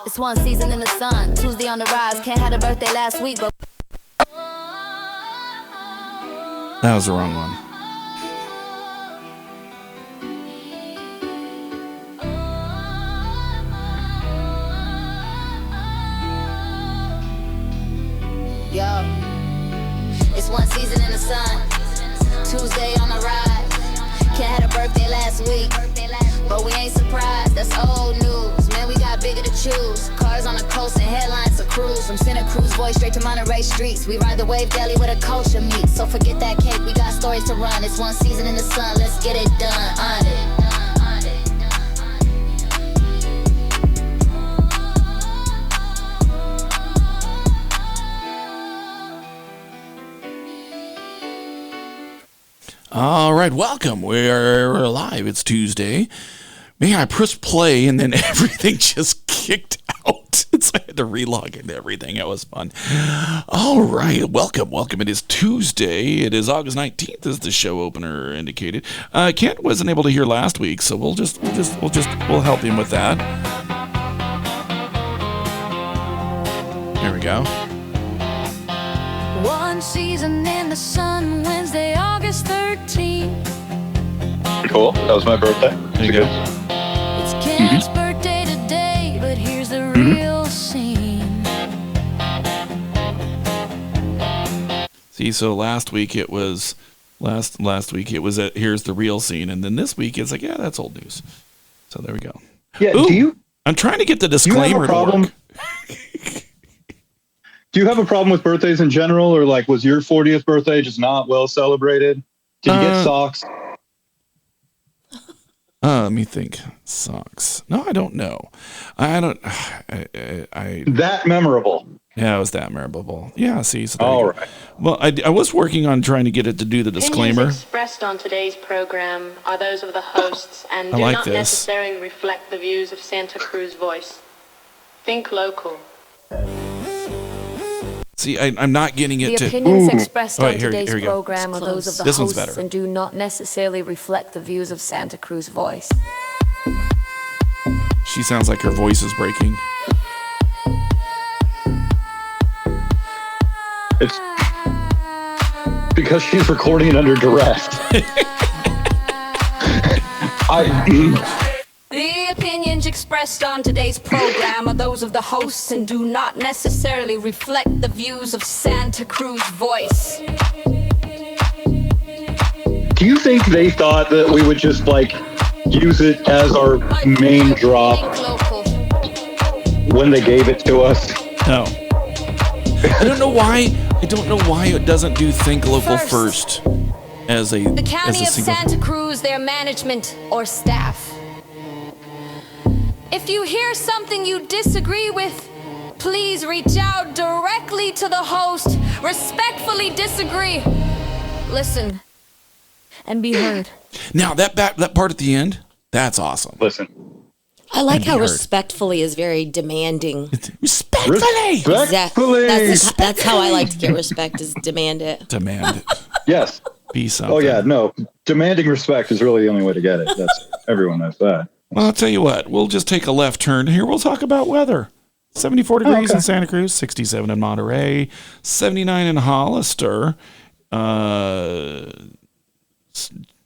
It's one season in the sun, Tuesday on the rise. Can't have a birthday last week, but That was the wrong one. yo, it's one season in the sun, Tuesday on the rise. Can't have a birthday last week, but we ain't surprised. That's old news, man. We got bigger to choose. Cars on the coast and headlines to cruise. From Santa Cruz boys straight to Monterey streets. We ride the wave deli with a culture meet. So forget that cake, we got stories to run. It's one season in the sun, let's get it done. On it. All right, welcome. We're live. It's Tuesday. Man, I pressed play and then everything just kicked out. So I had to relog into everything. It was fun. All right, welcome. It is Tuesday. It is August 19th, as the show opener indicated. Kent wasn't able to hear last week, so we'll help him with that. There we go. One season in the sun, Wednesday, August 13th. Cool. That was my birthday. There you go. It's Ken's birthday today, but here's the real scene. See, so last week it was here's the real scene, and then this week it's like, yeah, that's old news. So there we go. Yeah. Ooh, I'm trying to get the disclaimer to work. Do you have a problem with birthdays in general, or like was your 40th birthday just not well celebrated? Did you get socks? Let me think. Socks. No, I don't know. I That memorable. Yeah, it was that memorable. Yeah, see. So All right. Well, I was working on trying to get it to do the disclaimer. Opinions expressed on today's program are those of the hosts and do like not this. necessarily reflect the views of Santa Cruz Voice. Think local. See, I'm not getting it The to. opinions expressed on here today's we go. program are those of the This one's hosts better. and do not necessarily reflect the views of Santa Cruz Voice. She sounds like her voice is breaking. It's because she's recording it under duress. The opinions expressed on today's program are those of the hosts and do not necessarily reflect the views of Santa Cruz Voice. Do you think they thought that we would just like use it as our main drop Think local. when they gave it to us? No. I don't know why it doesn't do Think Local first as a The County of single. Santa Cruz, their management or staff. If you hear something you disagree with, please reach out directly to the host. Respectfully disagree. Listen and be heard. Now that part at the end, that's awesome. Listen. I like how heard. respectfully is very demanding. Respectfully. Respectfully. That's how I like to get respect, is demand it. Demand it. Yes. Be something. Oh yeah, no. Demanding respect is really the only way to get it. That's everyone knows that. Well, I'll tell you what. We'll just take a left turn here. We'll talk about weather. 74 degrees in Santa Cruz, 67 in Monterey, 79 in Hollister.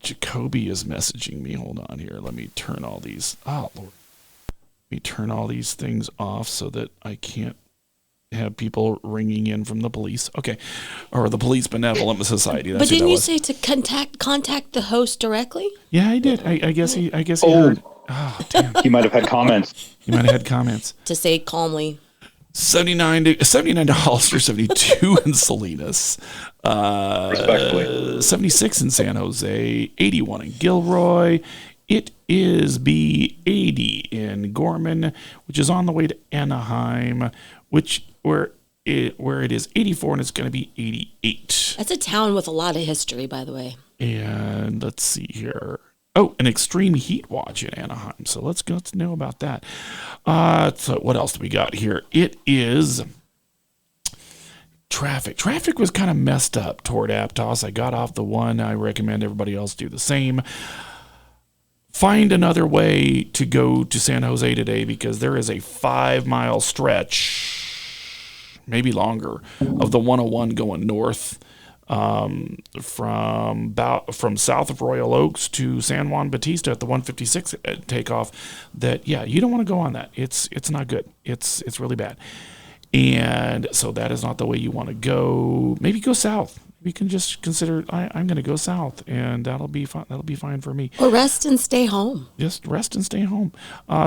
Jacoby is messaging me. Hold on here. Let me turn all these. Oh, Lord. Let me turn all these things off so that I can't have people ringing in from the police. Okay. Or the Police Benevolent Society. That's But didn't you was. say to contact the host directly? Yeah, I did. I guess he Oh. heard. Oh, damn. He might have had comments. He might have had comments. To say calmly. 79 to Hollister, 72 in Salinas, Respectfully. 76 in San Jose, 81 in Gilroy. It is B80 in Gorman, which is on the way to Anaheim, where it is 84 and it's going to be 88. That's a town with a lot of history, by the way. And let's see here. Oh, an extreme heat watch in Anaheim. So let's know about that. So what else do we got here? It is traffic. Traffic was kind of messed up toward Aptos. I got off the one. I recommend everybody else do the same. find another way to go to San Jose today, because there is a 5-mile stretch, maybe longer, of the 101 going north from south of Royal Oaks to San Juan Bautista at the 156 takeoff. That, yeah, you don't want to go on that. It's not good. It's really bad. And so that is not the way you want to go. Maybe go south. We can just consider I'm going to go south, and that'll be fine. That'll be fine for me. Or rest and stay home. Just rest and stay home.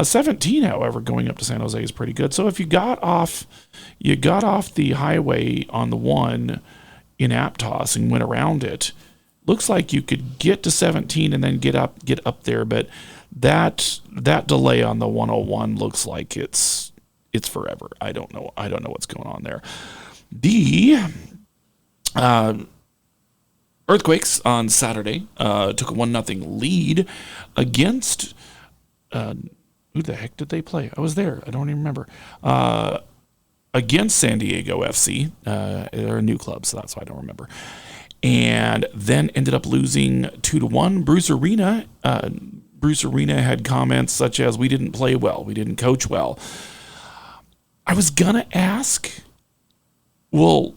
17, however, going up to San Jose is pretty good. So if you got off the highway on the 1 in Aptos and went around it, looks like you could get to 17 and then get up there. But that delay on the 101 looks like it's forever. I don't know what's going on there. The Earthquakes on Saturday took a 1-0 lead against who the heck did they play? I was there. I don't even remember. Against San Diego FC. They're a new club, so that's why I don't remember. And then ended up losing 2-1. Bruce Arena had comments such as, "We didn't play well. We didn't coach well." I was gonna ask, well,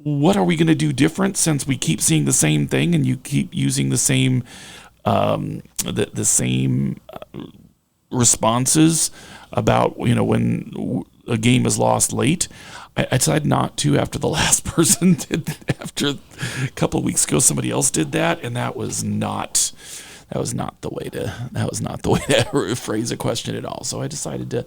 what are we going to do different, since we keep seeing the same thing and you keep using the same the same responses about, when a game is lost late? I decided not to after the last person did. After a couple of weeks ago, somebody else did that, and that was not the way to phrase a question at all. So I decided to.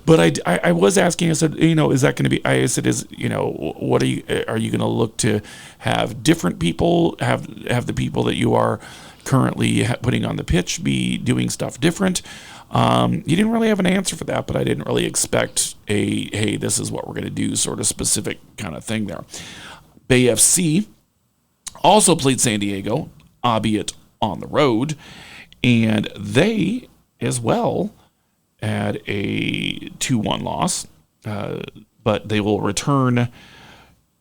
But I was asking, I said, is that going to be, I said, what are you going to look to have different people, have the people that you are currently putting on the pitch be doing stuff different? You didn't really have an answer for that, but I didn't really expect hey, this is what we're going to do sort of specific kind of thing there. Bay FC also played San Diego, albeit on the road, and they as well had a 2-1 loss, but they will return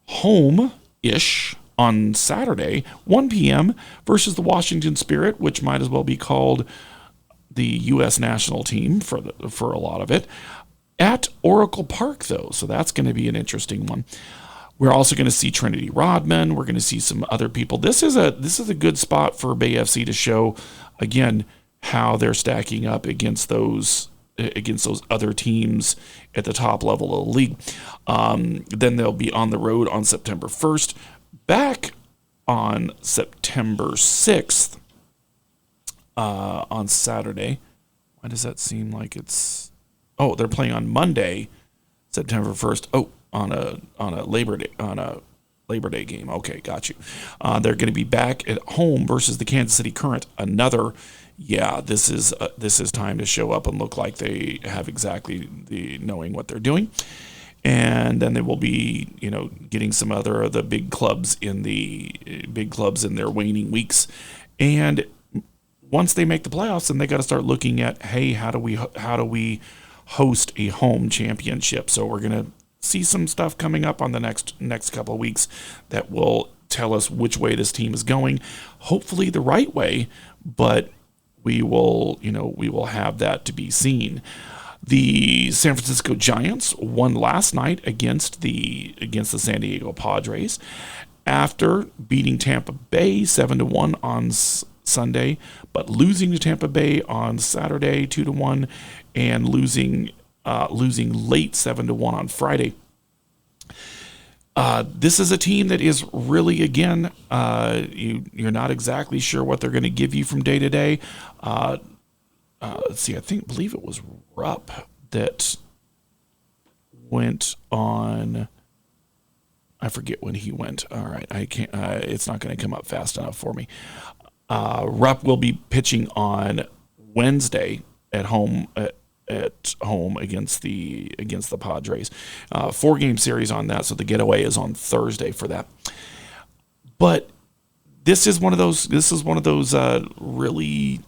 home-ish on Saturday, 1 p.m. versus the Washington Spirit, which might as well be called the U.S. national team for a lot of it, at Oracle Park, though. So that's going to be an interesting one. We're also going to see Trinity Rodman. We're going to see some other people. This is a good spot for Bay FC to show, again, how they're stacking up against those other teams at the top level of the league. Then they'll be on the road on September 1st, back on September 6th on Saturday. Why does that seem like it's... Oh, they're playing on Monday, September 1st. Oh, on a Labor Day game. Okay, got you. They're going to be back at home versus the Kansas City Current. This is time to show up and look like they have exactly the knowing what they're doing. And then they will be, getting some other of the big clubs in their waning weeks. And once they make the playoffs, then they got to start looking at, hey, how do we host a home championship? So we're going to see some stuff coming up on the next couple of weeks that will tell us which way this team is going. Hopefully the right way, but we will have that to be seen. The San Francisco Giants won last night against the San Diego Padres after beating Tampa Bay 7-1 on Sunday, but losing to Tampa Bay on Saturday 2-1 and losing late 7-1 on Friday. This is a team that is really, again, you're not exactly sure what they're going to give you from day to day. Let's see, believe it was Rupp that went on. I forget when he went. All right, I can't. It's not going to come up fast enough for me. Rupp will be pitching on Wednesday at home against the Padres. 4-game series on that, so the getaway is on Thursday for that. But this is one of those really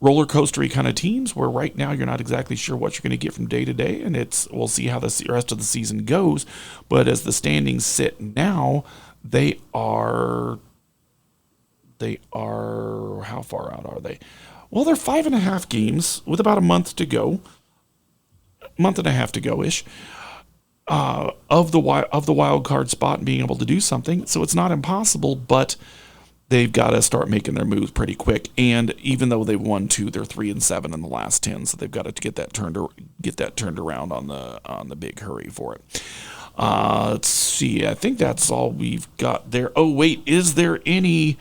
roller coastery kind of teams where right now you're not exactly sure what you're going to get from day to day, and we'll see how the rest of the season goes. But as the standings sit now, they're They are, how far out are they? Well, they're 5.5 games with about a month to go. Month and a half to go ish. Of the wild card spot and being able to do something. So it's not impossible, but they've got to start making their moves pretty quick. And even though they won 2, they're 3-7 in the last 10. So they've got to get that turned around on the big hurry for it. Let's see. I think that's all we've got there. Oh wait, is there any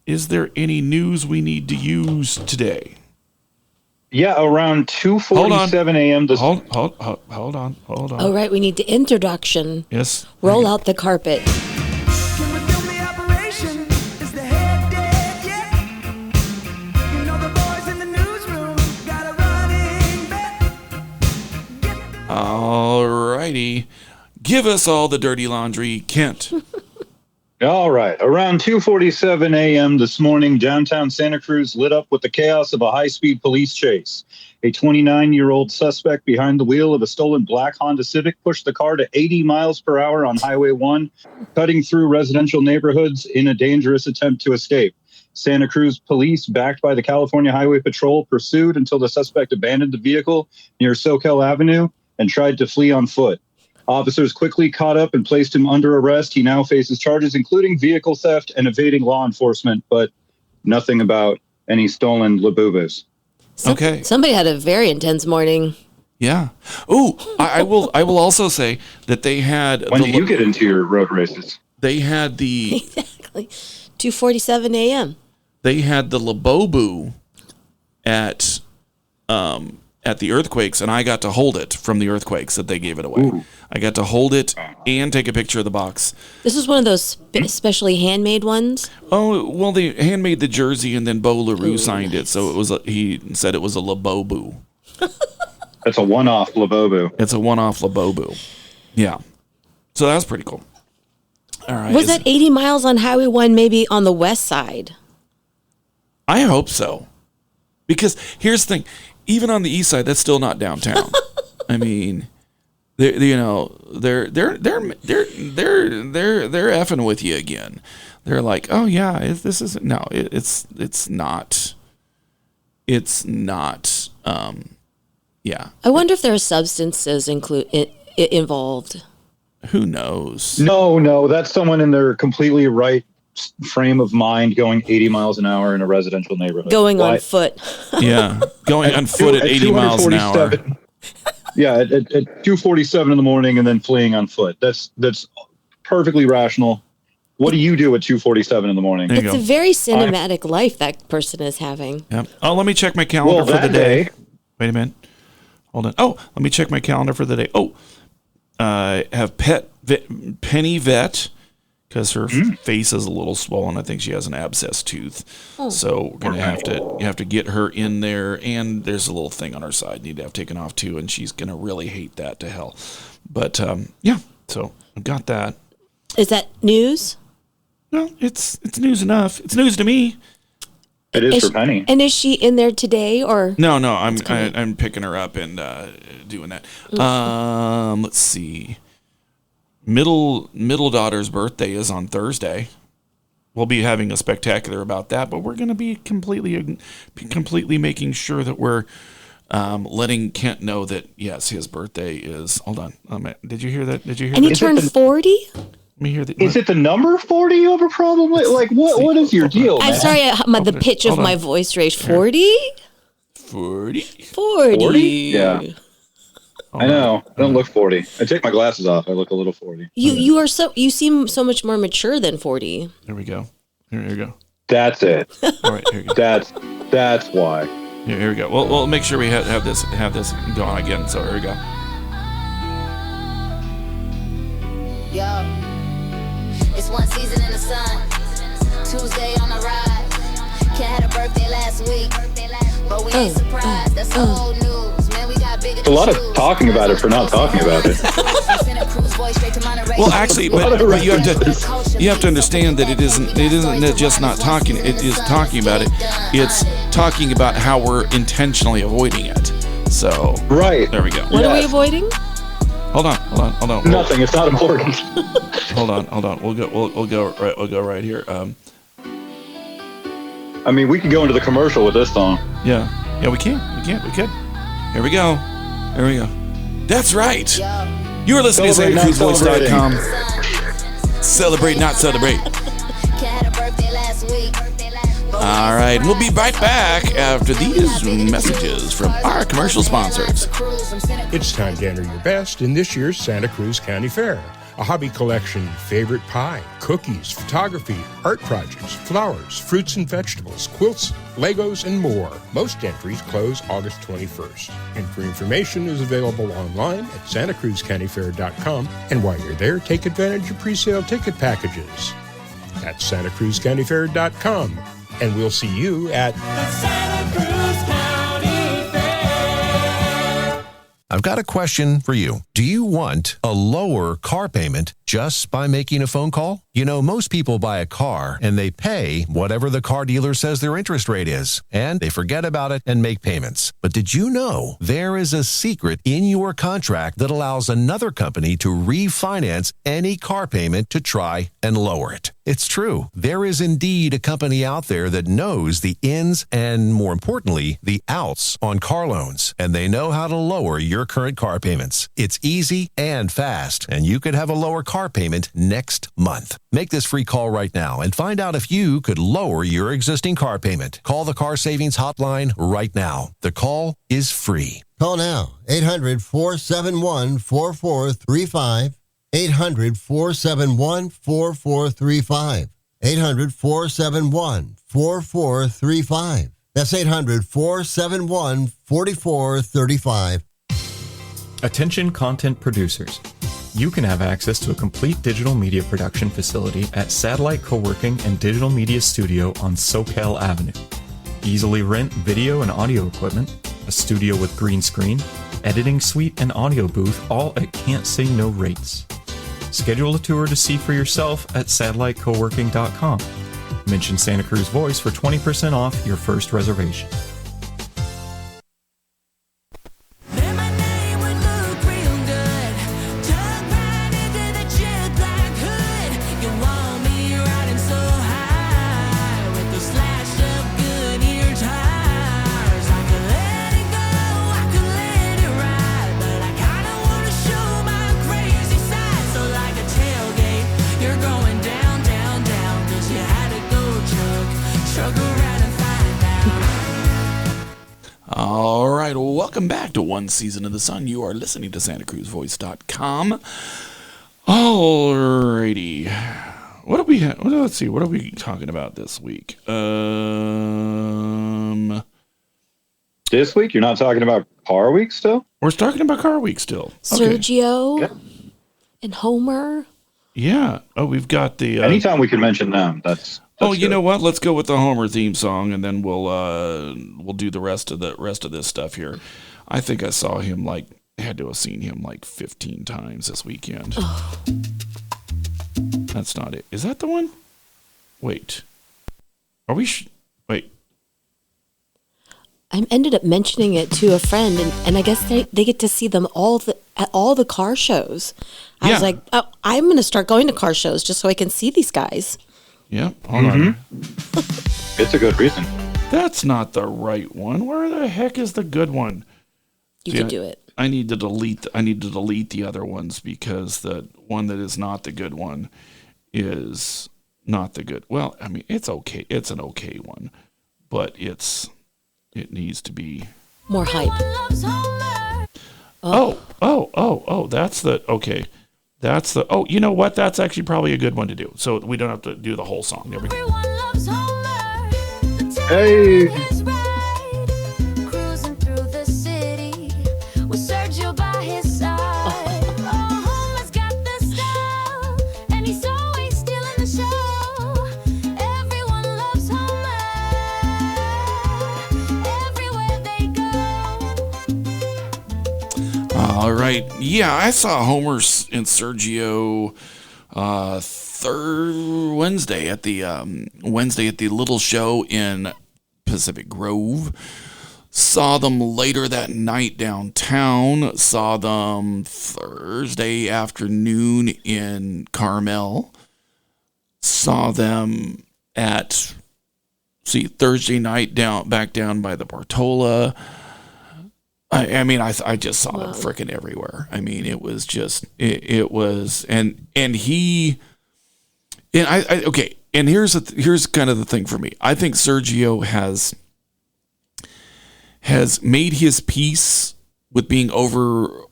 news we need to use today? Yeah, around 2:47 a.m. Hold on. Oh, right. We need the introduction. Yes. Roll out the carpet. Can we film the operation? Is the head dead yet? You know the boys in the newsroom got a running bet. All righty. Give us all the dirty laundry, Kent. All right. Around 2:47 a.m. this morning, downtown Santa Cruz lit up with the chaos of a high-speed police chase. A 29-year-old suspect behind the wheel of a stolen black Honda Civic pushed the car to 80 miles per hour on Highway 1, cutting through residential neighborhoods in a dangerous attempt to escape. Santa Cruz police, backed by the California Highway Patrol, pursued until the suspect abandoned the vehicle near Soquel Avenue and tried to flee on foot. Officers quickly caught up and placed him under arrest. He now faces charges including vehicle theft and evading law enforcement, but nothing about any stolen Labubas. Okay. Somebody had a very intense morning. Yeah. Oh, I will also say that they had. When did you get into your road races? They had the. Exactly. 2:47 a.m. They had the Labobu at the earthquakes, and I got to hold it from the earthquakes that they gave it away. Ooh. I got to hold it and take a picture of the box. This was one of those specially handmade ones. Oh, well, they handmade the jersey, and then Bo LaRue signed it, so it was. He said it was a Labobu. That's a one-off Labobu. It's a one-off Labobu. Yeah. So that's pretty cool. All right. Was that 80 miles on Highway 1 maybe on the west side? I hope so. Because here's the thing. Even on the east side, that's still not downtown. I mean, they're effing with you again. They're like, oh yeah, it's not. Yeah. I wonder if there are substances involved. Who knows? No, that's someone in their completely right frame of mind going 80 miles an hour in a residential neighborhood. Going on foot. Yeah, going on foot at 80 miles an hour. Yeah, at 2:47 in the morning and then fleeing on foot. That's perfectly rational. What do you do at 2:47 in the morning? It's a very cinematic life that person is having. Yep. Oh, let me check my calendar for the day. day. Wait a minute. Hold on. Oh, let me check my calendar for the day. Oh, I have Penny Vet because her face is a little swollen. I think she has an abscess tooth. Oh. So we're gonna have to get her in there. And there's a little thing on her side need to have taken off too, and she's gonna really hate that to hell. But yeah, so I've got that. Is that news? Well, it's news enough. It's news to me. It is for Penny. And is she in there today or? No, I'm picking her up and doing that. Let's see. Middle daughter's birthday is on Thursday. We'll be having a spectacular about that, but we're going to be completely making sure that we're letting Kent know that yes, his birthday is. Hold on, did you hear that? Did you hear? And that? he turned 40. Let me hear that. Is it the number 40 you have a problem with? Like, what is your deal, I'm man? sorry, the pitch of my voice raised 40. 40. 40. Yeah. I know. I don't look 40. I take my glasses off. I look a little 40. You seem so much more mature than 40. There we go. Here we go. That's it. All right, here we go. That's why. Here we go. We'll make sure we have this going again. So here we go. Yo, it's one season in the sun. Tuesday on the ride. Kid had a birthday last week, but we ain't surprised. That's old news. Man, we got bigger. A lot of talking about it for not talking about it. Well, actually, but you have to understand that it isn't just not talking. It is talking about it. It's talking about how we're intentionally avoiding it. So right there we go. What are we avoiding? Hold on. Nothing. It's not important. Hold on. We'll go right here. I mean, we could go into the commercial with this song. Yeah, we can. We could. Here we go. That's right. You're listening Celebrate, to not SantaCruzVoice.com. Celebrate, not celebrate. Had a birthday last week. All right, we'll be right back after these messages from our commercial sponsors. It's time to enter your best in this year's Santa Cruz County Fair. A hobby collection, favorite pie, cookies, photography, art projects, flowers, fruits and vegetables, quilts, Legos, and more. Most entries close August 21st. Entry information is available online at santacruzcountyfair.com, and while you're there, take advantage of pre-sale ticket packages. That's santacruzcountyfair.com, and we'll see you at The Santa Cruz County Fair. I've got a question for you. Do you want a lower car payment just by making a phone call? You know, most people buy a car and they pay whatever the car dealer says their interest rate is, and they forget about it and make payments. But did you know there is a secret in your contract that allows another company to refinance any car payment to try and lower it? It's true. There is indeed a company out there that knows the ins and, more importantly, the outs on car loans, and they know how to lower your current car payments. It's easy and fast, and you could have a lower car payment next month. Make this free call right now and find out if you could lower your existing car payment. Call the Car Savings Hotline right now. The call is free. Call now, 800-471-4435, 800-471-4435, 800-471-4435. That's 800-471-4435. Attention content producers. You can have access to a complete digital media production facility at Satellite Co-working and Digital Media Studio on Soquel Avenue. Easily rent video and audio equipment, a studio with green screen, editing suite, and audio booth, all at can't say no rates. Schedule a tour to see for yourself at satellitecoworking.com. Mention Santa Cruz Voice for 20% off your first reservation. Then my name would look real good. Tuck right into the jet black hood. You want me riding so high with those slashed up Goodyear tires. I could let it go, I could let it ride, but I kinda wanna show my crazy side. So like a tailgate, you're going down, down, down, 'cause you had to go chug around and find out. All right, welcome back to One Season of the Sun. You are listening to SantaCruzVoice.com. Alrighty. Let's see, what are we talking about this week? This week, you're not talking about Car Week still? We're talking about Car Week still. Okay. Sergio Yeah. and Homer. Yeah. Oh, we've got the... Anytime we can mention them, that's Oh, you good. know what? Let's go with the Homer theme song, and then we'll do the rest of this stuff here. I think I saw him had to have seen him 15 times this weekend. Oh. That's not it. Is that the one? Wait. Are we? Wait. I ended up mentioning it to a friend, and I guess they get to see them at all the car shows. I was like, oh, I'm going to start going to car shows just so I can see these guys. Yeah. Hold on. It's a good reason. That's not the right one. Where the heck is the good one? You can do it. I need to delete the other ones because the one that is not the good one is not the good. Well, I mean, it's okay. It's an okay one, but it needs to be more hype. Oh, that's the okay. That's the you know what? That's actually probably a good one to do. So we don't have to do the whole song. There we go. Hey. Cruising through the city with Sergio by his side. Oh, Homer's got the style, and he's always stealing the show. Everyone loves Homer, everywhere they go. All right. Yeah, I saw Homer and Sergio Wednesday at the little show in Pacific Grove. Saw them later that night downtown. Saw them Thursday afternoon in Carmel. Saw them at See Thursday night back down by the Bartola. I mean, I just saw them freaking everywhere. I mean, it was just, it was, and he, and I okay. And here's kind of the thing for me. I think Sergio has made his peace with being overshadowed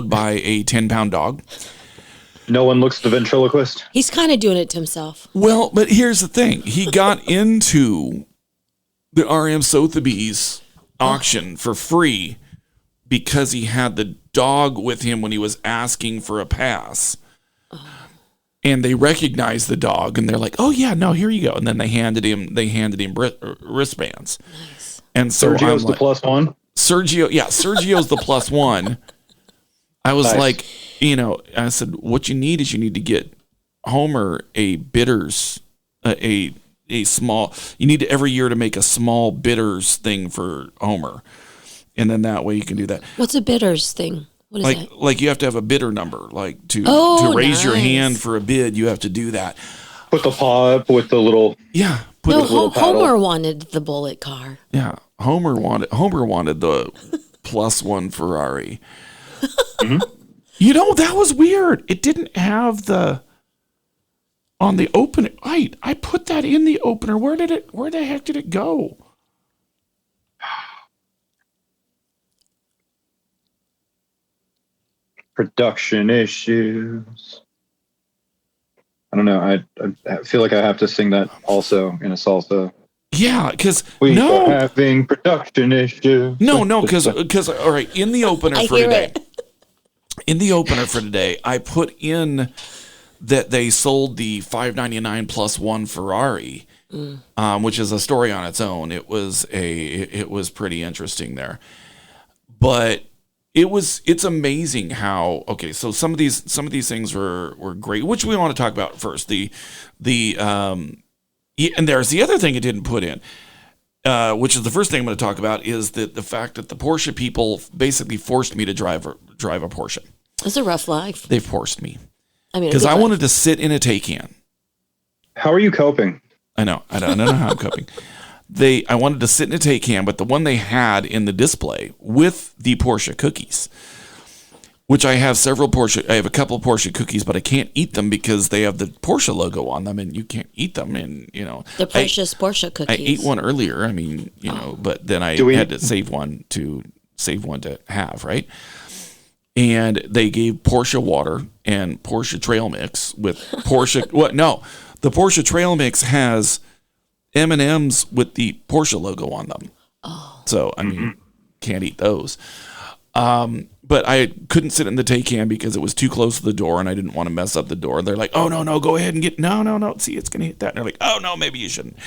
by a 10-pound dog. No one looks the ventriloquist. He's kind of doing it to himself. Well, but here's the thing. He got into the RM Sotheby's auction for free because he had the dog with him when he was asking for a pass. And they recognized the dog, and they're like, "Oh yeah, no, here you go." And then they handed him wristbands. Nice. And so Sergio's the plus one. Sergio's the plus one. I was Nice. like, I said, what you need is you need to get Homer a bitters, a small. You need to every year to make a small bitters thing for Homer, and then that way you can do that. What's a bitters thing? What is that? Like you have to have a bidder number, like to raise your nice. hand for a bid. You have to do that. Put the paw up with the little. Yeah. No, little paddle. Homer wanted the bullet car. Yeah. Homer wanted the plus one Ferrari. Mm-hmm. That was weird. It didn't have on the opener. I put that in the opener. Where the heck did it go? Production issues. I don't know. I feel like I have to sing that also in a salsa. Yeah, because We are having production issues. No, because all right, in the opener I for hear today. it. In the opener for today, I put in that they sold the $599 plus one Ferrari, which is a story on its own. It was pretty interesting there, but it's amazing how so some of these things were great, which we want to talk about first. And there's the other thing it didn't put in, which is the first thing I'm going to talk about, is that the fact that the Porsche people basically forced me to drive a Porsche. It's a rough life. They forced me. I mean, Because I wanted to sit in a Taycan. How are you coping? I know. I don't know how I'm coping. I wanted to sit in a Taycan, but the one they had in the display with the Porsche cookies, which I have a couple of Porsche cookies, but I can't eat them because they have the Porsche logo on them, and you can't eat them. And the precious Porsche cookies. I ate one earlier. I mean, but then I had to save one to have, right? And they gave Porsche water and Porsche trail mix with Porsche. What? No, the Porsche trail mix has M&Ms with the Porsche logo on them. Oh. So I mean, can't eat those. But I couldn't sit in the Taycan because it was too close to the door, and I didn't want to mess up the door. They're like, "Oh no, go ahead and get no. See, it's gonna hit that." And they're like, "Oh no, maybe you shouldn't."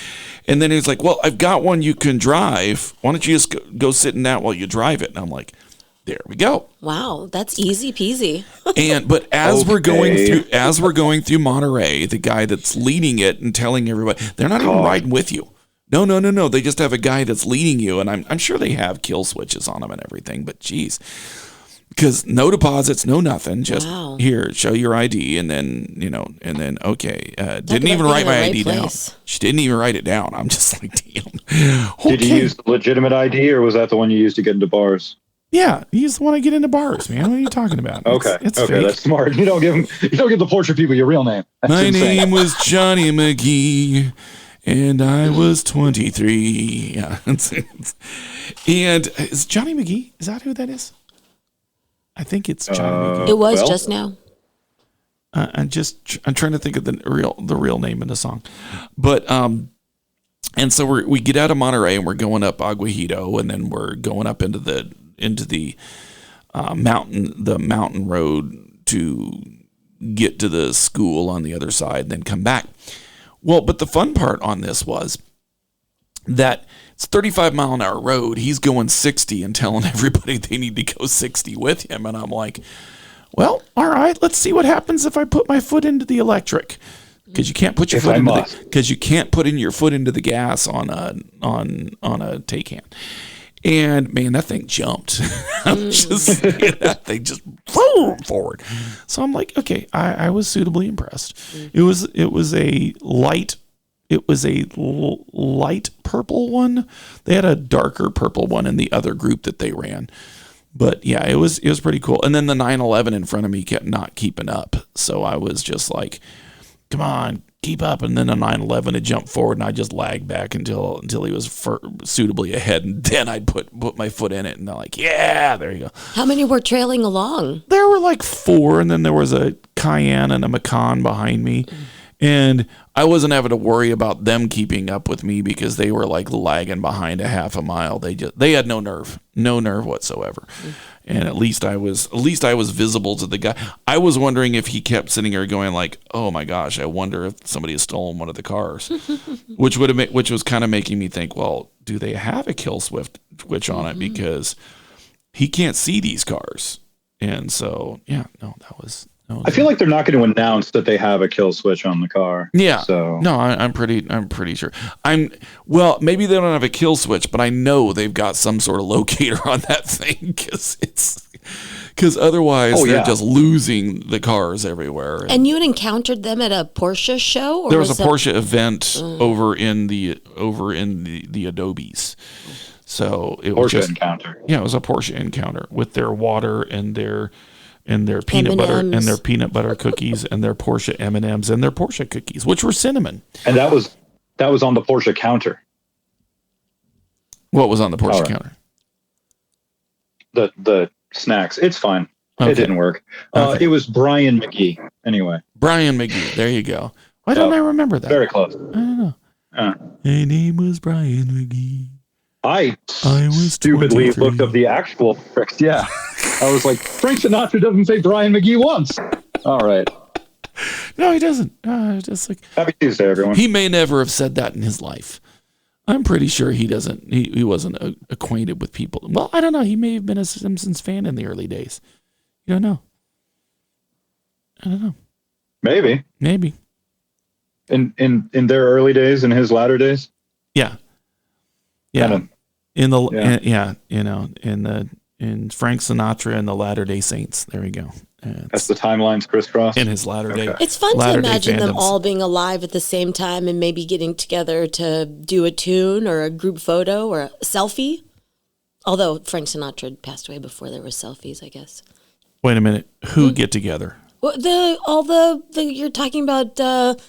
And then he's like, "Well, I've got one you can drive. Why don't you just go sit in that while you drive it?" And I'm like, there we go. Wow, that's easy peasy. But as we're going through Monterey, the guy that's leading it and telling everybody, they're not even riding with you. No. They just have a guy that's leading you, and I'm sure they have kill switches on them and everything. But geez, because no deposits, no nothing. Just here, show your ID, and then okay. Didn't even write my ID down. She didn't even write it down. I'm just like, damn. Okay. Did you use the legitimate ID, or was that the one you used to get into bars? Yeah, he's the one I get into bars, man. What are you talking about? Okay, it's okay, fake. that's smart. You don't give the Porsche people your real name. That's My insane. name was Johnny McGee, and I was 23. Yeah, and is Johnny McGee? Is that who that is? I think it's Johnny McGee. It was just now. I'm trying to think of the real name in the song, but and so we get out of Monterey and we're going up Aguajito, and then we're going up into the mountain road to get to the school on the other side, and then come back. Well, but the fun part on this was that it's 35-mile-an-hour road. He's going 60 and telling everybody they need to go 60 with him, and I'm like, well, all right, let's see what happens if I put my foot into the electric. Because you can't put your foot into your foot into the gas on a Taycan. And man, that thing jumped. That thing just flew forward. So I'm like, okay, I was suitably impressed. It was a light purple one. They had a darker purple one in the other group that they ran. But yeah, it was pretty cool. And then the 911 in front of me kept not keeping up. So I was just like, come on, keep up. And then the 911 had jumped forward, and I just lagged back until he was suitably ahead. And then I'd put my foot in it, and they're like, yeah, there you go. How many were trailing along? There were like 4, and then there was a Cayenne and a Macan behind me. And I wasn't having to worry about them keeping up with me because they were like lagging behind a half a mile. They had no nerve whatsoever. And at least I was visible to the guy. I was wondering if he kept sitting there going like, "Oh my gosh, I wonder if somebody has stolen one of the cars," which was kind of making me think, well, do they have a kill switch on it, because he can't see these cars. And so, yeah, no, that was. I feel like they're not going to announce that they have a kill switch on the car. Yeah. So no, I'm pretty sure. Maybe they don't have a kill switch, but I know they've got some sort of locator on that thing, because otherwise they're just losing the cars everywhere. And you had encountered them at a Porsche show? Or there was a Porsche event over in the Adobes. So it was Porsche encounter. Yeah, it was a Porsche encounter with their water and their peanut butter and their peanut butter cookies and their Porsche M&Ms and their Porsche cookies, which were cinnamon. And that was on the Porsche counter. What was on the Porsche counter? The snacks. It's fine. Okay. It didn't work. Okay. It was Brian McGee. Anyway. Brian McGee. There you go. Why don't I remember that? Very close. I don't know. His name was Brian McGee. I was stupidly 23. looked up the actual lyrics. Yeah. I was like, Frank Sinatra doesn't say Brian McGee once. All right. No, he doesn't. Just like Happy Tuesday, everyone. He may never have said that in his life. I'm pretty sure he doesn't. He wasn't acquainted with people. Well, I don't know. He may have been a Simpsons fan in the early days. You don't know. I don't know. Maybe. In their early days, in his latter days. Yeah. Yeah. In Frank Sinatra and the Latter-day Saints. There we go. That's the timelines crisscross. In his latter-day. Okay. It's fun to imagine them fandoms. all being alive at the same time and maybe getting together to do a tune or a group photo or a selfie. Although Frank Sinatra had passed away before there were selfies, I guess. Wait a minute. Who get together? Well, you're talking about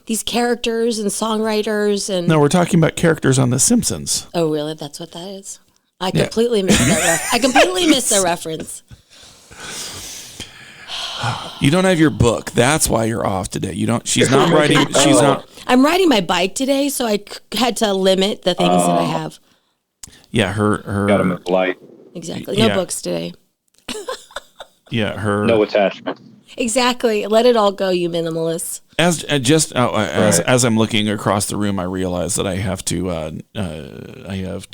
these characters and songwriters and. No, we're talking about characters on The Simpsons. Oh, really? That's what that is. I completely missed that. I completely missed the reference. You don't have your book. That's why you're off today. You don't. She's not writing. She's not. I'm riding my bike today, so I had to limit the things that I have. Yeah, her. Got to move light. Exactly. No books today. Yeah, her. No attachment. Exactly. Let it all go, you minimalists. As I'm looking across the room, I realize that I have to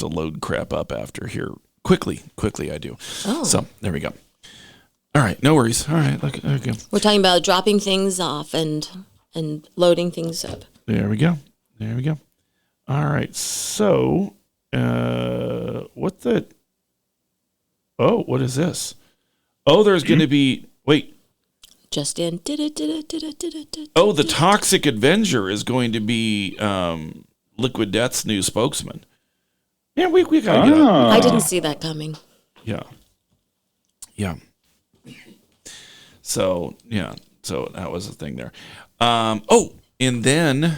load crap up after here quickly. I do. Oh. So there we go. All right, no worries. All right, okay. We're talking about dropping things off and loading things up. There we go. All right, so what is this? Oh, there's going to be Just in. Oh, the Toxic Avenger is going to be Liquid Death's new spokesman. Yeah, we gotta get up. I didn't see that coming. Yeah. So that was the thing there. And then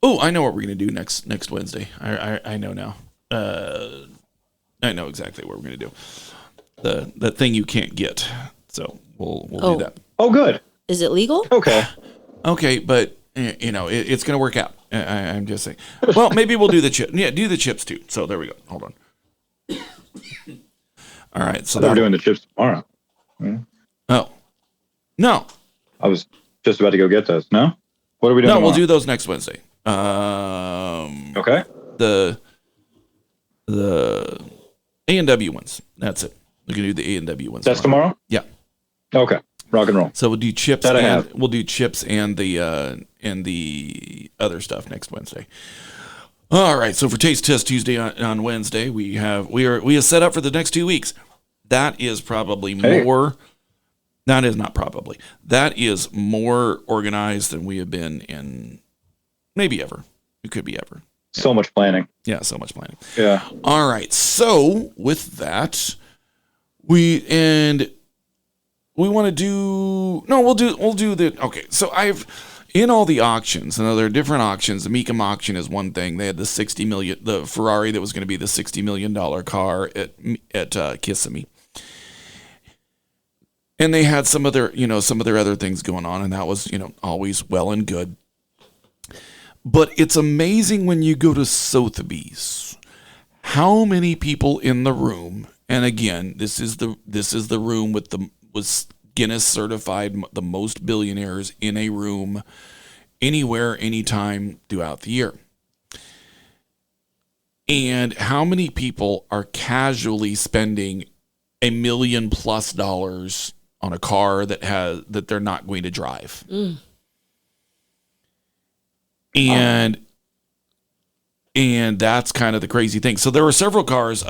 I know what we're gonna do next Wednesday. I know now. I know exactly what we're gonna do. The thing you can't get. So we'll do that. Oh, good. Is it legal? Okay, but it's gonna work out. I'm just saying. Well, maybe we'll do the chip. Yeah, do the chips too. So there we go. Hold on. All right. So we're doing the chips tomorrow. Oh, no. I was just about to go get those. No? What are we doing? No, we'll tomorrow? do those next Wednesday. Okay. The A&W ones. That's it. We can do the A&W ones. That's tomorrow? Yeah. Okay. Rock and roll. So we'll do chips. That I have. We'll do chips and the other stuff next Wednesday. All right, so for Taste Test Tuesday on Wednesday, we are set up for the next 2 weeks. That is probably more. That is not probably. That is more organized than we have been in maybe ever. It could be ever. So much planning. Yeah, so much planning. Yeah. All right, so with that, we want to do. No, we'll do the. Okay, so in all the auctions, and there are different auctions. The Mecum auction is one thing. They had the the Ferrari that was going to be the $60 million car at Kissimmee. And they had some of their other things going on, and that was, always well and good. But it's amazing when you go to Sotheby's, how many people in the room, and again, this is the room was Guinness certified the most billionaires in a room anywhere, anytime throughout the year. And how many people are casually spending $1 million+ on a car that they're not going to drive? And that's kind of the crazy thing. So there were several cars.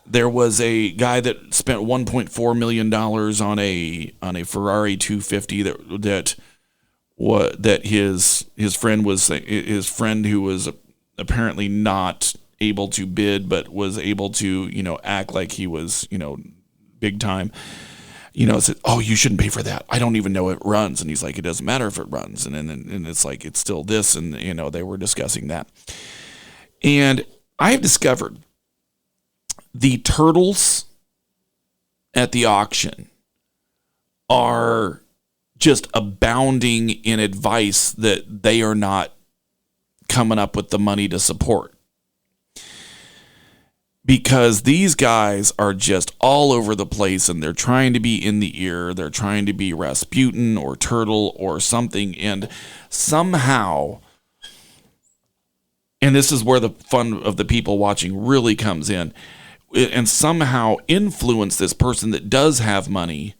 There was a guy that spent $1.4 million on a Ferrari 250 that his friend who was apparently not able to bid but was able to act like he was big time. Said, "Oh, you shouldn't pay for that. I don't even know it runs." And he's like, "It doesn't matter if it runs." And it's like, it's still this. And, they were discussing that. And I have discovered the turtles at the auction are just abounding in advice that they are not coming up with the money to support. Because these guys are just all over the place, and they're trying to be in the ear. They're trying to be Rasputin or Turtle or something. And somehow, and this is where the fun of the people watching really comes in, and somehow influence this person that does have money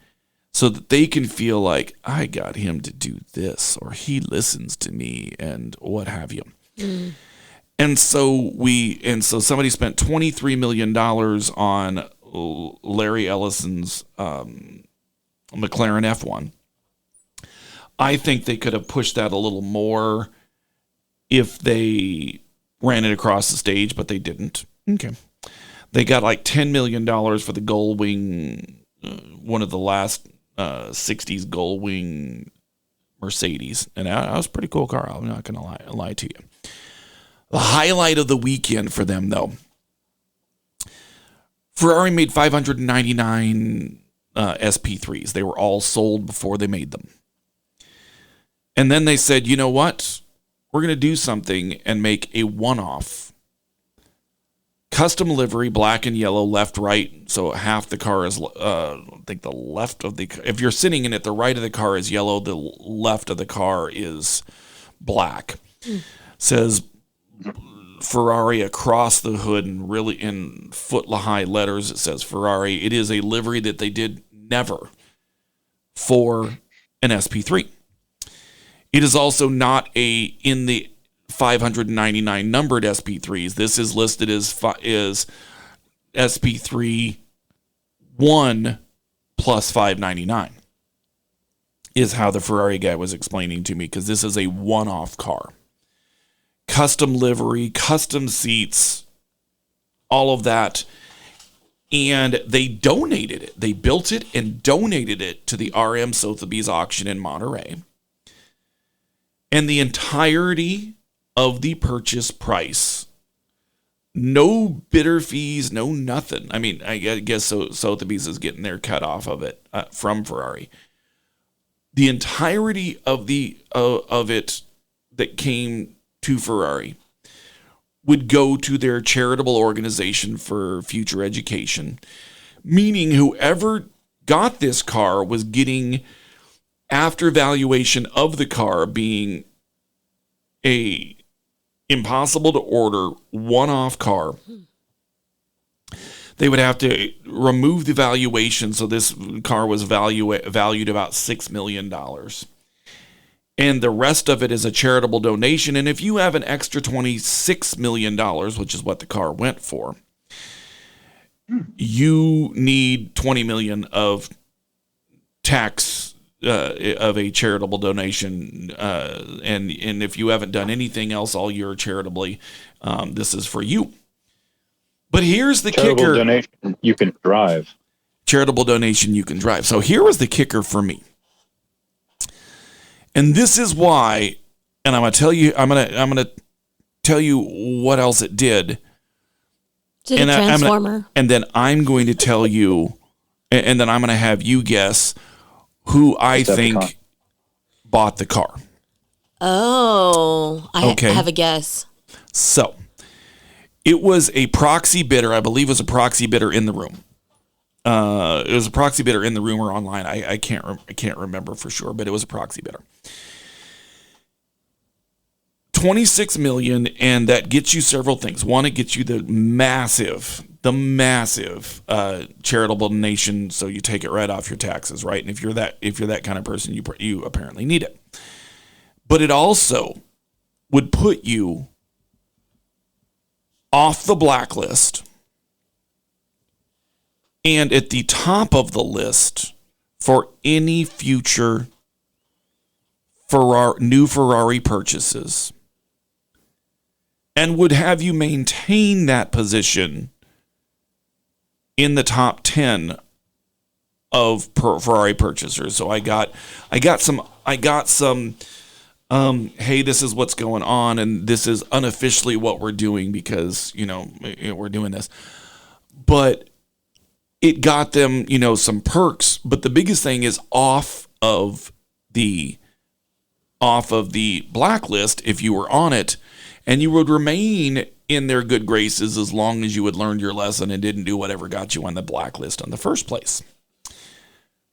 so that they can feel like, I got him to do this, or he listens to me, and what have you. And so somebody spent $23 million on Larry Ellison's McLaren F1. I think they could have pushed that a little more if they ran it across the stage, but they didn't. Okay. They got like $10 million for the Gullwing, one of the last 60s Gullwing Mercedes. And that was a pretty cool car. I'm not going to lie to you. The highlight of the weekend for them, though, Ferrari made 599 SP3s. They were all sold before they made them. And then they said, you know what? We're going to do something and make a one-off. Custom livery, black and yellow, left, right. So half the car is, I think the left of the, if you're sitting in it, the right of the car is yellow. The left of the car is black. Says Ferrari across the hood, and really in foot-high letters it says Ferrari. It is a livery that they did never for an SP3. It is also not in the 599 numbered SP3s. This is listed as SP3 1 plus 599 is how the Ferrari guy was explaining to me, because this is a one-off car. Custom livery, custom seats, all of that. And they donated it. They built it and donated it to the RM Sotheby's auction in Monterey. And the entirety of the purchase price, no bidder fees, no nothing. I mean, I guess Sotheby's is getting their cut off of it from Ferrari. The entirety of it that came to Ferrari would go to their charitable organization for future education, meaning whoever got this car was getting, after valuation of the car being a impossible to order one-off car, they would have to remove the valuation. So this car was valued about $6 million. and the rest of it is a charitable donation. And if you have an extra $26 million, which is what the car went for, you need $20 million of tax of a charitable donation. And if you haven't done anything else all year charitably, this is for you. But here's the Charitable kicker. donation you can drive. Charitable donation you can drive. So here was the kicker for me. And this is why, and I'm gonna tell you what else it did. Is it a transformer? And then I'm going to tell you, and then I'm going to have you guess who I think bought the car. Oh, I have a guess. So it was a proxy bidder. I believe it was a proxy bidder in the room. It was a proxy bidder in the room or online. I can't remember for sure, but it was a proxy bidder. 26 million, and that gets you several things. One, it gets you the massive charitable donation, so you take it right off your taxes, right? And if you're that kind of person, you apparently need it. But it also would put you off the blacklist and at the top of the list for any future new Ferrari purchases, and would have you maintain that position in the top 10 of Ferrari purchasers. So I got some hey, this is what's going on, and this is unofficially what we're doing because, we're doing this. But it got them, some perks, but the biggest thing is off of the blacklist if you were on it, and you would remain in their good graces as long as you had learned your lesson and didn't do whatever got you on the blacklist in the first place.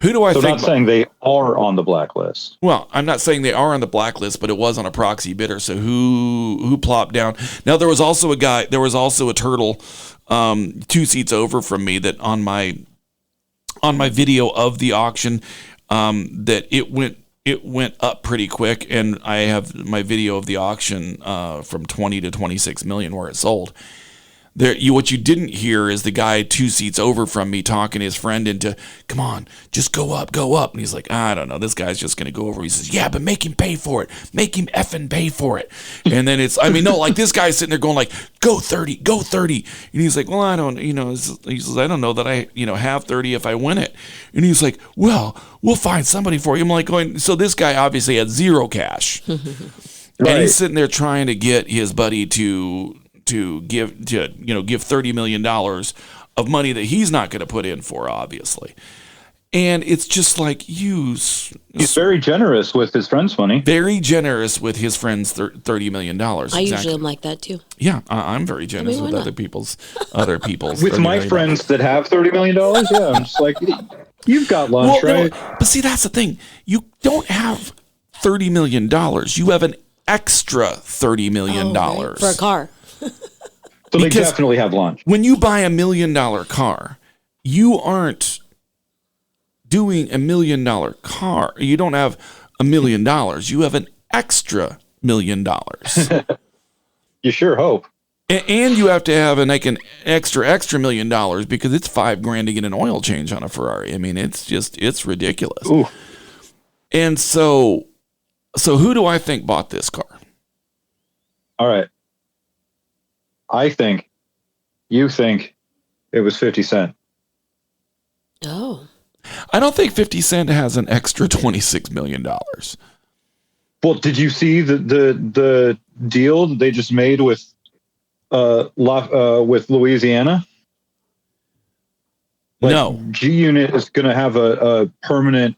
Who do I think? So not saying they are on the blacklist. Well, I'm not saying they are on the blacklist, but it was on a proxy bidder. So who plopped down? Now there was also a turtle 2 seats over from me that on my video of the auction that it went up pretty quick, and I have my video of the auction from 20 to 26 million where it sold. What you didn't hear is the guy 2 seats over from me talking his friend into, come on, just go up. And he's like, I don't know, this guy's just going to go over. He says, yeah, but make him pay for it. Make him effing pay for it. And then this guy's sitting there going like, go 30. And he's like, well, I don't, he says, I don't know that I, have 30 if I win it. And he's like, well, we'll find somebody for you. I'm like going, so this guy obviously had zero cash. Right. And he's sitting there trying to get his buddy to give $30 million of money that he's not going to put in for, obviously. And it's just like he's very generous with his friend's money. Very generous with his friend's $30 million. I usually am like that too. Yeah, I'm very generous with other people's. With my friends that have $30 million, yeah, I'm just like, you've got lunch, right? No, but see, that's the thing. You don't have $30 million. You have an extra $30 million right. For a car. So they definitely have lunch. When you buy $1 million car, you aren't doing $1 million car. You don't have $1 million. You have an extra $1 million. You sure hope. And you have to have an extra $1 million because it's $5,000 to get an oil change on a Ferrari. I mean, it's ridiculous. Ooh. And so who do I think bought this car? All right. You think it was 50 Cent. Oh. I don't think 50 Cent has an extra $26 million. Well, did you see the deal that they just made with Louisiana? No. G-Unit is going to have a permanent,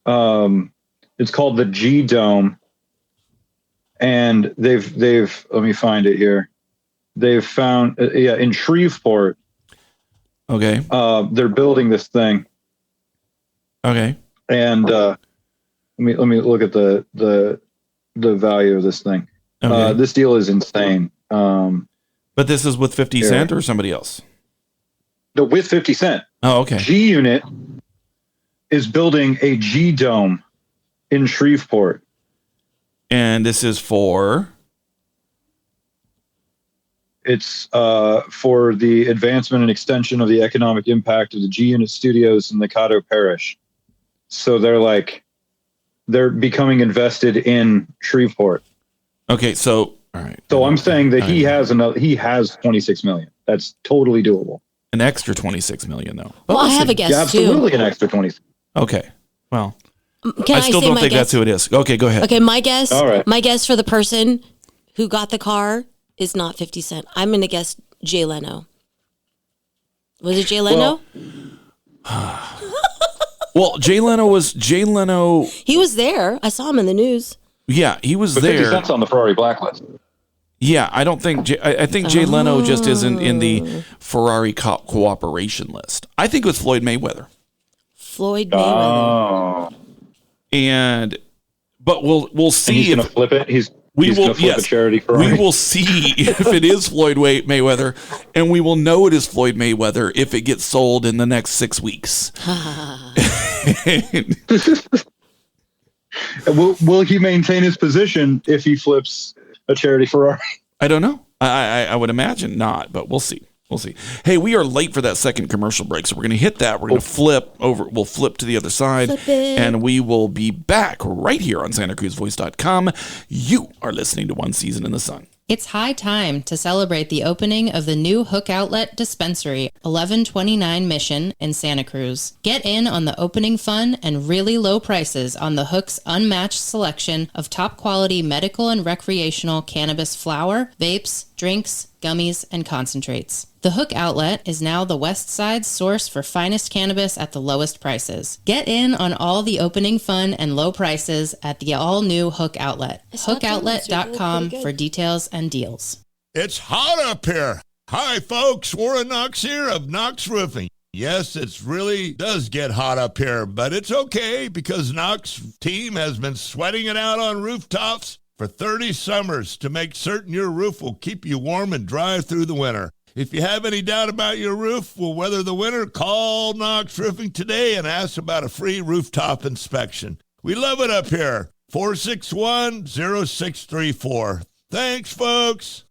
it's called the G-Dome. And they've let me find it here. They've found, in Shreveport. Okay. They're building this thing. Okay. And let me look at the value of this thing. Okay. This deal is insane. But this is with 50 Cent or somebody else? No, with 50 Cent. Oh, okay. G-Unit is building a G-Dome in Shreveport. And this is for? It's for the advancement and extension of the economic impact of the G-Unit studios in the Caddo Parish. So they're becoming invested in Shreveport. Okay, so all right. So I'm saying that he has 26 million. That's totally doable. An extra 26 million though. Well, I have a guess Absolutely too. an extra 26. Okay. Well, Can I still say don't my think guess? that's who it is. Okay, go ahead. Okay, my guess. All right. My guess for the person who got the car is not 50 Cent. I'm going to guess Jay Leno. Was it Jay Leno? Well, Jay Leno. He was there. I saw him in the news. Yeah, he was But 50 there. Cent's on the Ferrari blacklist. Yeah, I don't think. I think Jay Leno just isn't in the Ferrari cooperation list. I think it was Floyd Mayweather. Floyd Mayweather. Oh. But we'll see. And he's going to flip it. He's going to flip a charity Ferrari. We will see if it is Floyd Mayweather, and we will know it is Floyd Mayweather if it gets sold in the next 6 weeks. Will he maintain his position if he flips a charity Ferrari? I don't know. I would imagine not, but we'll see. We'll see. Hey, we are late for that second commercial break, so we're going to hit that. We're going to flip over. We'll flip to the other side, and we will be back right here on SantaCruzVoice.com. You are listening to One Season in the Sun. It's high time to celebrate the opening of the new Hook Outlet Dispensary, 1129 Mission in Santa Cruz. Get in on the opening fun and really low prices on the Hook's unmatched selection of top quality medical and recreational cannabis flower, vapes, drinks, gummies, and concentrates. The Hook Outlet is now the West Side's source for finest cannabis at the lowest prices. Get in on all the opening fun and low prices at the all-new Hook Outlet. HookOutlet.com for details and deals. It's hot up here. Hi, folks. Warren Knox here of Knox Roofing. Yes, it really does get hot up here, but it's okay because Knox team has been sweating it out on rooftops for 30 summers to make certain your roof will keep you warm and dry through the winter. If you have any doubt about your roof will weather the winter, call Knox Roofing today and ask about a free rooftop inspection. We love it up here. 461-0634. Thanks, folks.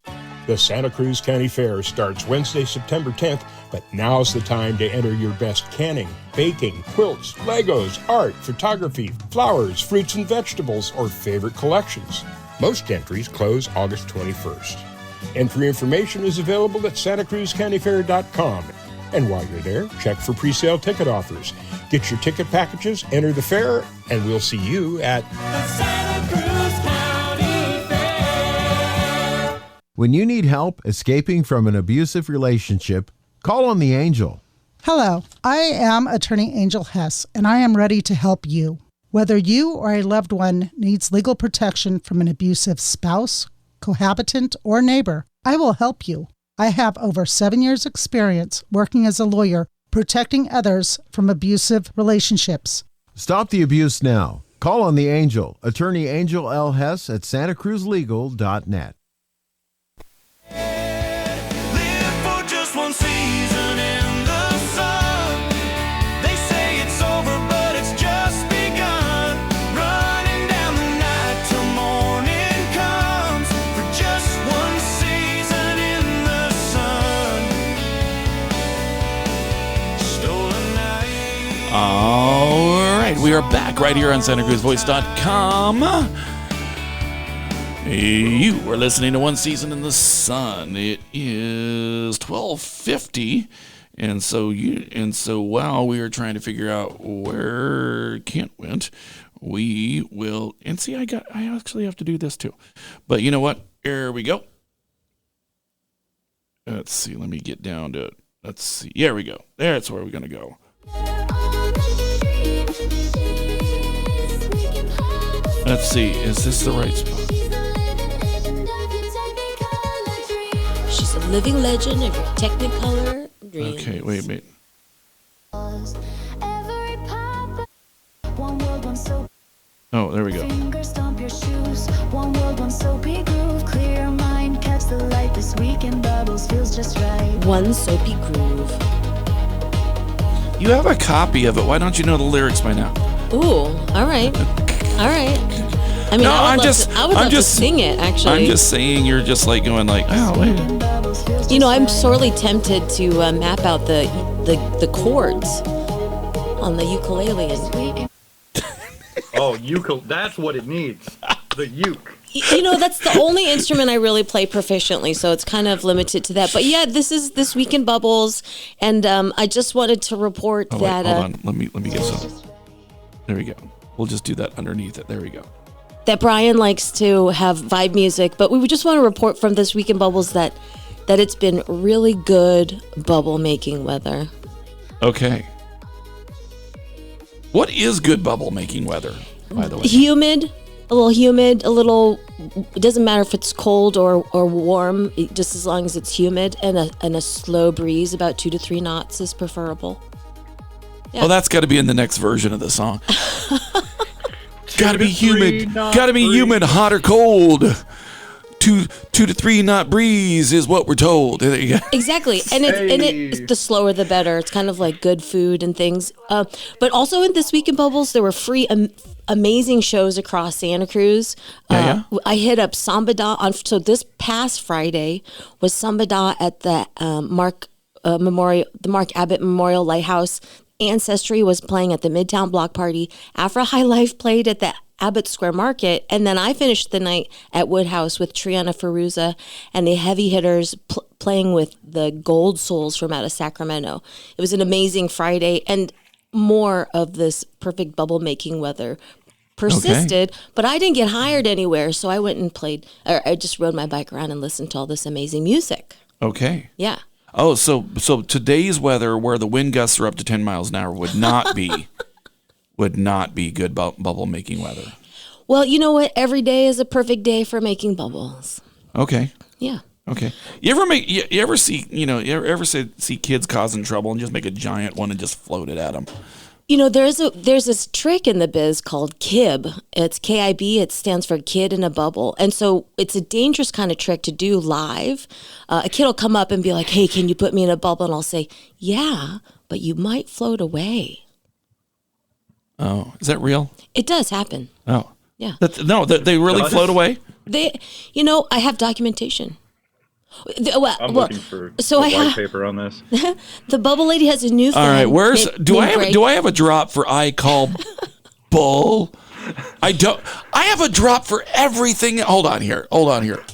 The Santa Cruz County Fair starts Wednesday, September 10th, but now's the time to enter your best canning, baking, quilts, Legos, art, photography, flowers, fruits and vegetables, or favorite collections. Most entries close August 21st. Entry information is available at SantaCruzCountyFair.com. And while you're there, check for pre-sale ticket offers. Get your ticket packages, enter the fair, and we'll see you at The Santa Cruz County Fair. When you need help escaping from an abusive relationship, call on the Angel. Hello, I am attorney Angel Hess, and I am ready to help you. Whether you or a loved one needs legal protection from an abusive spouse, cohabitant, or neighbor, I will help you. I have over 7 years' experience working as a lawyer protecting others from abusive relationships. Stop the abuse now. Call on the Angel, attorney Angel L. Hess at santacruzlegal.net. Live for just one season in the sun. They say it's over, but it's just begun. Running down the night till morning comes. For just one season in the sun. Stolen night. All right, we are back right here on SantaCruzVoice.com. You are listening to One Season in the Sun. It is 12:50, and so while we are trying to figure out where Kent went, we will. And see, I actually have to do this too, but you know what? Here we go. Let's see. Let me get down to. Let's see. There we go. That's where we're gonna go. Let's see. Is this the right spot? She's a living legend of your Technicolor dreams. Okay, wait a minute. Oh, there we go. Fingers stomp your shoes. One world, one soapy groove. Clear mind, catch the light this weekend. Bubbles feels just right. One soapy groove. You have a copy of it. Why don't you know the lyrics by now? Ooh, all right. All right. I mean, No, I I'm would love to sing it, actually. I'm just saying you're just like going like, oh, wait. You know, I'm sorely tempted to map out the chords on the ukulele. Oh, that's what it needs. The uke. You know, that's the only instrument I really play proficiently, so it's kind of limited to that. But yeah, this is This Week in Bubbles, and I just wanted to report that. Hold on, let me get some. There we go. We'll just do that underneath it. There we go. That Brian likes to have vibe music, but we would just want to report from This Week in Bubbles that it's been really good bubble making weather. Okay. What is good bubble making weather, by the way? Humid. A little humid, it doesn't matter if it's cold or warm, just as long as it's humid, and a slow breeze, about 2 to 3 knots is preferable. Yeah. Well, that's got to be in the next version of the song. Got to be humid. Got to be humid, hot or cold. 2 to 3 knot breeze is what we're told. There you go. Exactly, and it's the slower the better. It's kind of like good food and things. But also in This Week in Bubbles, there were free amazing shows across Santa Cruz. I hit up Samba Da so this past Friday was Samba Da at the Mark Abbott Memorial Lighthouse. Ancestry was playing at the Midtown Block Party. Afro High Life played at the Abbott Square Market, and then I finished the night at Woodhouse with Triana Feruza and the Heavy Hitters playing with the Gold Souls from out of Sacramento. It was an amazing Friday, and more of this perfect bubble making weather persisted, but I didn't get hired anywhere, so I went and played, or I just rode my bike around and listened to all this amazing music. Okay. Yeah. Oh, so today's weather, where the wind gusts are up to 10 miles an hour, would not be good bubble making weather. Well, you know what? Every day is a perfect day for making bubbles. Okay. Yeah. Okay. You ever see kids causing trouble and just make a giant one and just float it at them? You know, there's this trick in the biz called KIB. It's KIB. It stands for kid in a bubble. And so it's a dangerous kind of trick to do live. A kid will come up and be like, hey, can you put me in a bubble? And I'll say, yeah, but you might float away. Oh, is that real? It does happen. Oh. Yeah. They really float away? I have documentation. I'm looking for white paper on this. The bubble lady has a new fan. All right, do I have a drop for I call bull? I don't. I have a drop for everything. Hold on here.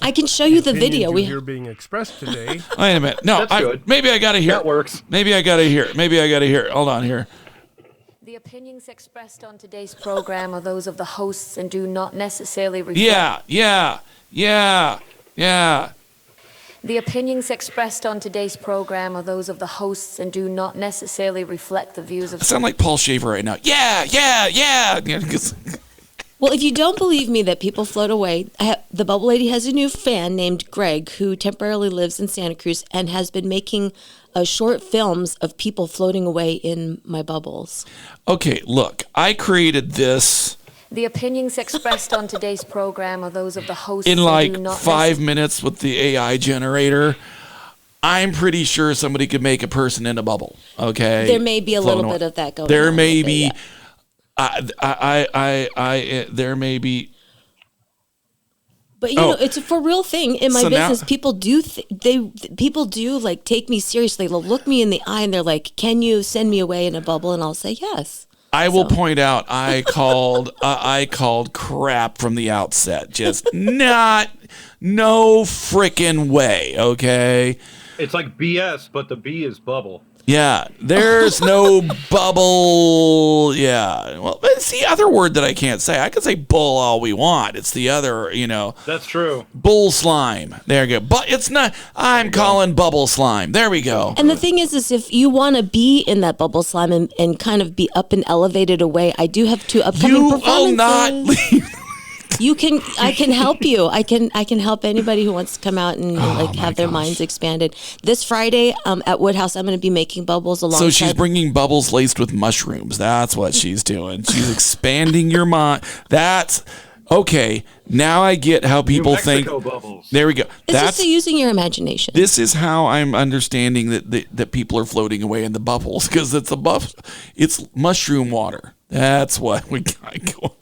I can show you the video. We hear being expressed today. Wait a minute. No, maybe I got to hear. That works. Maybe I got to hear. Hold on here. The opinions expressed on today's program are those of the hosts and do not necessarily reflect. Yeah. The opinions expressed on today's program are those of the hosts and do not necessarily reflect the views of. I sound like Paul Shaver right now. Yeah. Well, if you don't believe me that people float away, the Bubble Lady has a new fan named Greg who temporarily lives in Santa Cruz and has been making short films of people floating away in my bubbles. Okay, look, I created this. The opinions expressed on today's program are those of the hosts in and like do not 5 minutes with the AI generator. I'm pretty sure somebody could make a person in a bubble. Okay, there may be a little bit of that going on. There may be. Yeah. There may be. But you know, it's a for real thing in my business. Now, people do like take me seriously. They'll look me in the eye and they're like, "Can you send me away in a bubble?" And I'll say yes. I will point out I called crap from the outset. Just no frickin' way. Okay. It's like BS, but the B is bubble. Yeah, there's no bubble. Yeah, well, it's the other word that I can't say. I can say bull all we want. It's the other, That's true. Bull slime. There you go. But it's not. I'm calling bubble slime. There we go. And the thing is if you want to be in that bubble slime and kind of be up and elevated away, I do have 2 upcoming performances. You will not leave. I can help you. I can help anybody who wants to come out and have their minds expanded. This Friday at Woodhouse, I'm going to be making bubbles alongside. So she's bringing bubbles laced with mushrooms. That's what she's doing. She's expanding your mind. That's okay. Now I get how people think. Bubbles. There we go. It's just using your imagination. This is how I'm understanding that people are floating away in the bubbles because it's mushroom water. That's what we got going.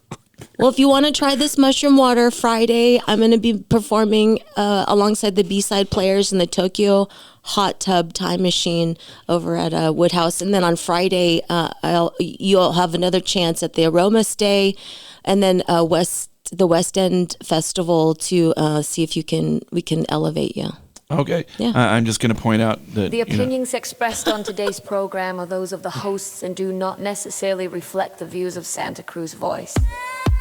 Well, if you want to try this mushroom water, Friday, I'm going to be performing alongside the B-side players in the Tokyo Hot Tub Time Machine over at Woodhouse. And then on Friday, you'll have another chance at the Aroma Stay and then the West End Festival to see if we can elevate you. Okay. Yeah. I'm just going to point out that The opinions expressed on today's program are those of the hosts and do not necessarily reflect the views of Santa Cruz Voice.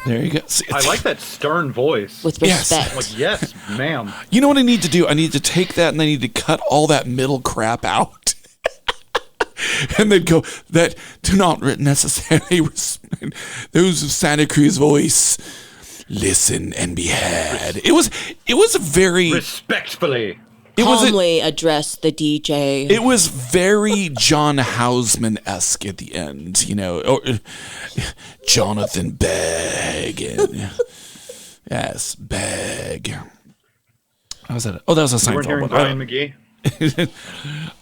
There you go. See, I like that stern voice. With Yes. respect. Like, yes, ma'am. You know what I need to do? I need to take that and I need to cut all that middle crap out. And then go, that do not necessarily respect those of Santa Cruz Voice. Listen and be had. It was a very respectfully. Calmly address the DJ. It was very John Houseman-esque at the end, you know. Or, Jonathan Begg. Yes, Begg. How was that? Oh, that was a Seinfeld. You weren't hearing Brian McGee?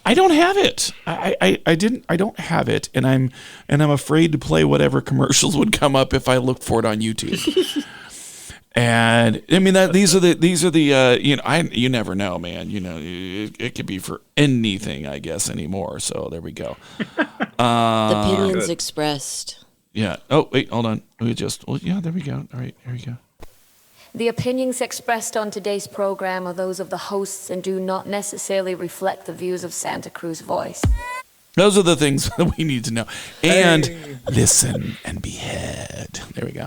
I don't have it. I don't have it, and I'm afraid to play whatever commercials would come up if I looked for it on YouTube. And I mean these are the you never know, man. You know, it could be for anything, I guess, anymore. So there we go. The opinions expressed. Yeah. Oh wait, hold on. Yeah, there we go. All right, here we go. The opinions expressed on today's program are those of the hosts and do not necessarily reflect the views of Santa Cruz Voice. Those are the things that we need to know. And listen and be heard. There we go.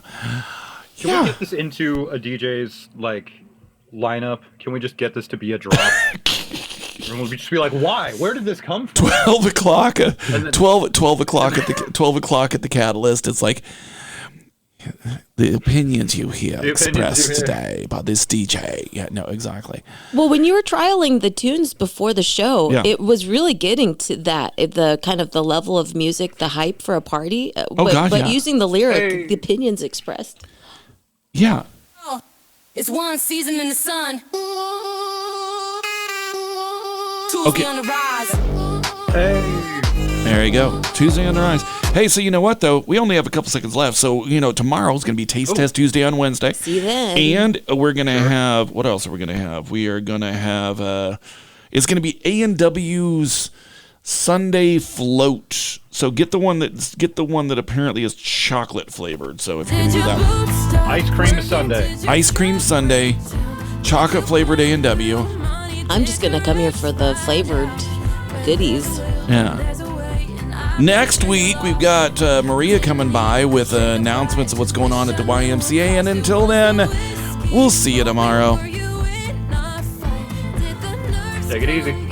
Can we get this into a DJ's lineup? Can we just get this to be a drop? And we'll just be like, why? Where did this come from? 12 o'clock. 12 o'clock at the Catalyst. It's like the opinions you hear expressed today about this DJ. Yeah, no, exactly. Well, when you were trialing the tunes before the show, Yeah. it was really getting to that, the kind of the level of music, the hype for a party. But using the lyric, the opinions expressed. Yeah. It's one season in the sun. Okay. Tuesday on the rise. There you go. Tuesday on the rise. Hey, so you know what, though? We only have a couple seconds left. So, tomorrow's going to be Taste Test Tuesday on Wednesday. See you then. And we're going to have, what else are we going to have? We are going to have, it's going to be A&W's Sunday Float. So get the one that apparently is chocolate flavored. So if you can do that. Ice cream Sunday. Ice cream Sunday. Chocolate flavored A&W. I'm just going to come here for the flavored goodies. Yeah. Next week, we've got Maria coming by with announcements of what's going on at the YMCA. And until then, we'll see you tomorrow. Take it easy.